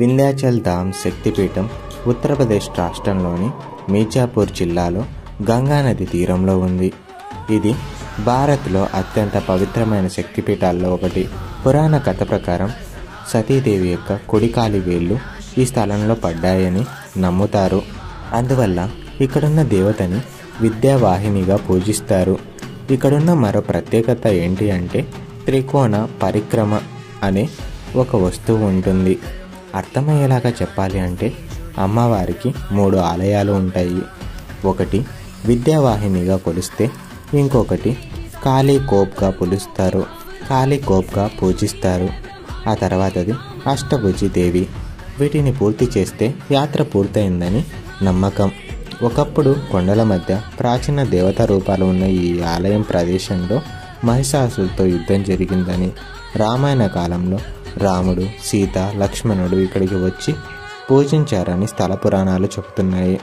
వింధ్యాచల్ ధామ్ శక్తిపీఠం ఉత్తరప్రదేశ్ రాష్ట్రంలోని మీర్జాపూర్ జిల్లాలో గంగానది తీరంలో ఉంది. ఇది భారత్లో అత్యంత పవిత్రమైన శక్తిపీఠాల్లో ఒకటి. పురాణ కథ ప్రకారం సతీదేవి యొక్క కుడికాలి వేళ్ళు ఈ స్థలంలో పడ్డాయని నమ్ముతారు. అందువల్ల ఇక్కడున్న దేవతని విద్యావాహినిగా పూజిస్తారు. ఇక్కడున్న మరో ప్రత్యేకత ఏంటి అంటే త్రికోణ పరిక్రమ అనే ఒక వస్తువు ఉంటుంది. అర్థమయ్యేలాగా చెప్పాలి అంటే అమ్మవారికి 3 ఆలయాలు ఉంటాయి. ఒకటి విద్యావాహినిగా కొలిస్తే, ఇంకొకటి కాళీకోప్గా కాళీకోప్గా పూజిస్తారు. ఆ తర్వాతది అష్టభుజి దేవి. వీటిని పూర్తి చేస్తే యాత్ర పూర్తయిందని నమ్మకం. ఒకప్పుడు కొండల మధ్య ప్రాచీన దేవతా రూపాలు ఉన్న ఈ ఆలయం ప్రదేశంలో మహిషాసులతో యుద్ధం జరిగిందని, రామాయణ కాలంలో రాముడు, సీత, లక్ష్మణుడు ఇక్కడికి వచ్చి పూజించారని స్థల పురాణాలు చెబుతున్నాయి.